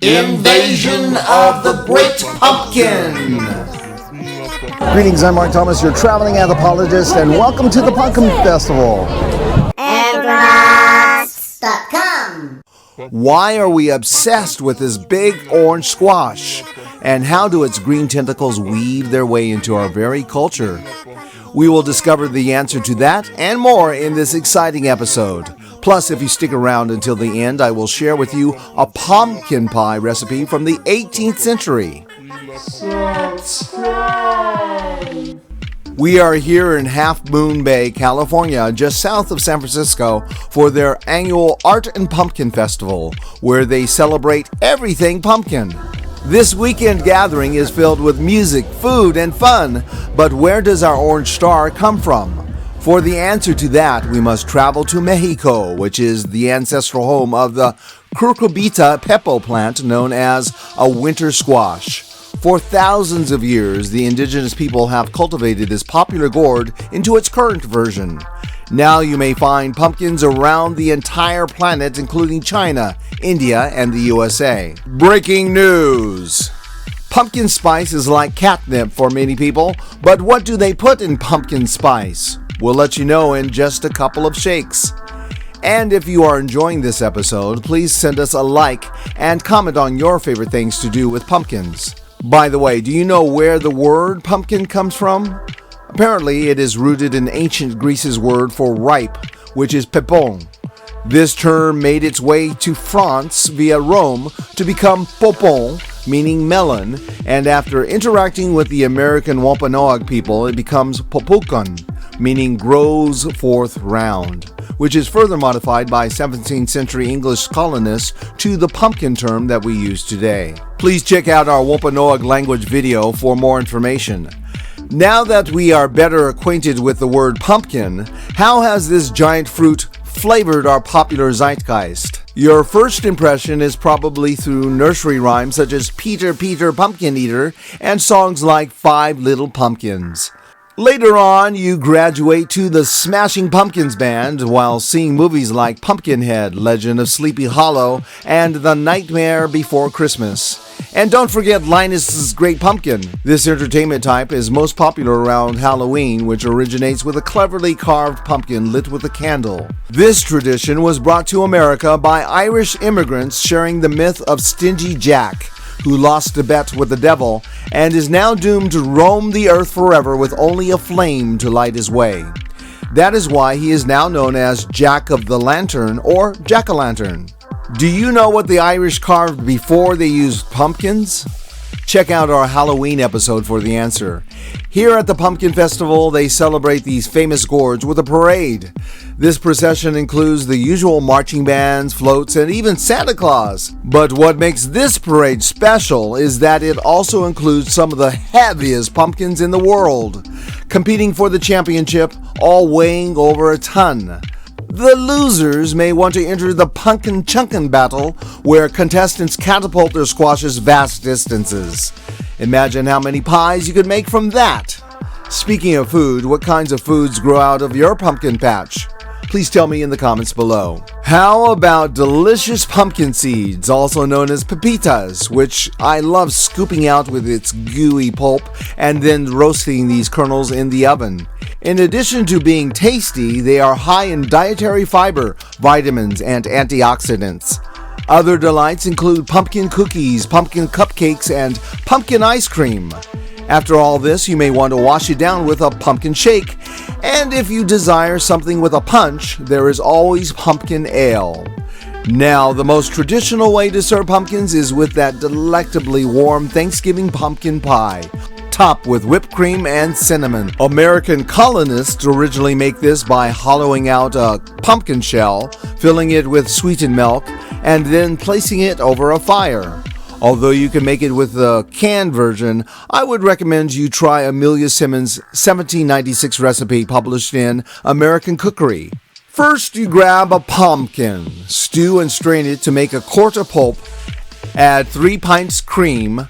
Invasion of the Great Pumpkin. Greetings, I'm Mark Thomas, your traveling anthropologist, and welcome to the Pumpkin Festival. Anthronauts.com. Why are we obsessed with this big orange squash? And how do its green tentacles weave their way into our very culture? We will discover the answer to that and more in this exciting episode. Plus, if you stick around until the end, I will share with you a pumpkin pie recipe from the 18th century. Subscribe. We are here in Half Moon Bay, California, just south of San Francisco, for their annual Art and Pumpkin Festival, where they celebrate everything pumpkin. This weekend gathering is filled with music, food, and fun, but where does our orange star come from? For the answer to that, we must travel to Mexico, which is the ancestral home of the Cucurbita pepo plant known as a winter squash. For thousands of years, the indigenous people have cultivated this popular gourd into its current version. Now you may find pumpkins around the entire planet, including China, India, and the USA. Breaking news! Pumpkin spice is like catnip for many people, but what do they put in pumpkin spice? We'll let you know in just a couple of shakes. And if you are enjoying this episode, please send us a like and comment on your favorite things to do with pumpkins. By the way, do you know where the word pumpkin comes from? Apparently, it is rooted in ancient Greece's word for ripe, which is pepon. This term made its way to France via Rome to become popon, meaning melon, and after interacting with the American Wampanoag people, it becomes popukon, meaning grows forth round, which is further modified by 17th century English colonists to the pumpkin term that we use today. Please check out our Wampanoag language video for more information. Now that we are better acquainted with the word pumpkin, how has this giant fruit flavored our popular zeitgeist? Your first impression is probably through nursery rhymes such as Peter, Peter, Pumpkin Eater, and songs like Five Little Pumpkins. Later on, you graduate to the Smashing Pumpkins Band while seeing movies like Pumpkinhead, Legend of Sleepy Hollow, and The Nightmare Before Christmas. And don't forget Linus's Great Pumpkin. This entertainment type is most popular around Halloween, which originates with a cleverly carved pumpkin lit with a candle. This tradition was brought to America by Irish immigrants sharing the myth of Stingy Jack, who lost a bet with the devil and is now doomed to roam the earth forever with only a flame to light his way. That is why he is now known as Jack of the Lantern or Jack-o'-lantern. Do you know what the Irish carved before they used pumpkins? Check out our Halloween episode for the answer. Here at the Pumpkin Festival, they celebrate these famous gourds with a parade. This procession includes the usual marching bands, floats, and even Santa Claus. But what makes this parade special is that it also includes some of the heaviest pumpkins in the world, competing for the championship, all weighing over a ton. The losers may want to enter the Pumpkin Chunkin' battle, where contestants catapult their squashes vast distances. Imagine how many pies you could make from that. Speaking of food, what kinds of foods grow out of your pumpkin patch? Please tell me in the comments below. How about delicious pumpkin seeds, also known as pepitas, which I love scooping out with its gooey pulp and then roasting these kernels in the oven. In addition to being tasty, they are high in dietary fiber, vitamins, and antioxidants. Other delights include pumpkin cookies, pumpkin cupcakes, and pumpkin ice cream. After all this, you may want to wash it down with a pumpkin shake. And if you desire something with a punch, there is always pumpkin ale. Now, the most traditional way to serve pumpkins is with that delectably warm Thanksgiving pumpkin pie, topped with whipped cream and cinnamon. American colonists originally make this by hollowing out a pumpkin shell, filling it with sweetened milk, and then placing it over a fire. Although you can make it with the canned version, I would recommend you try Amelia Simmons' 1796 recipe published in American Cookery. First, you grab a pumpkin, stew and strain it to make a quart of pulp, add 3 pints cream,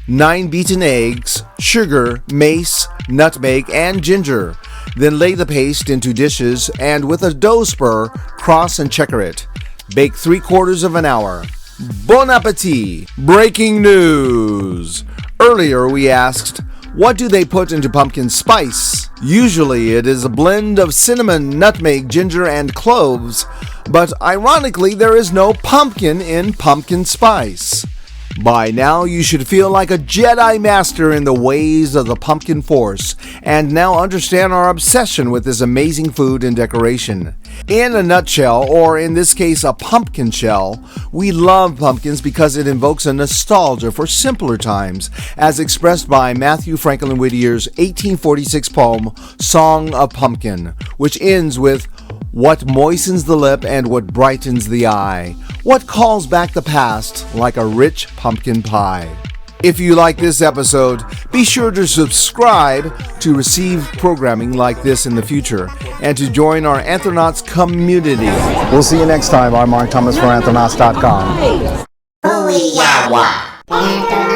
9 beaten eggs, sugar, mace, nutmeg, and ginger. Then lay the paste into dishes and with a dough spur, cross and checker it. Bake 3/4 of an hour. Bon appetit! Breaking news! Earlier we asked, what do they put into pumpkin spice? Usually it is a blend of cinnamon, nutmeg, ginger, and cloves, but ironically there is no pumpkin in pumpkin spice. By now you should feel like a Jedi Master in the ways of the pumpkin force, and now understand our obsession with this amazing food and decoration. In a nutshell, or in this case a pumpkin shell, we love pumpkins because it invokes a nostalgia for simpler times, as expressed by Matthew Franklin Whittier's 1846 poem, Song of Pumpkin, which ends with, "What moistens the lip and what brightens the eye? What calls back the past like a rich pumpkin pie?" If you like this episode, be sure to subscribe to receive programming like this in the future and to join our Anthronauts community. We'll see you next time. I'm Mark Thomas for Anthronauts.com. Booyah!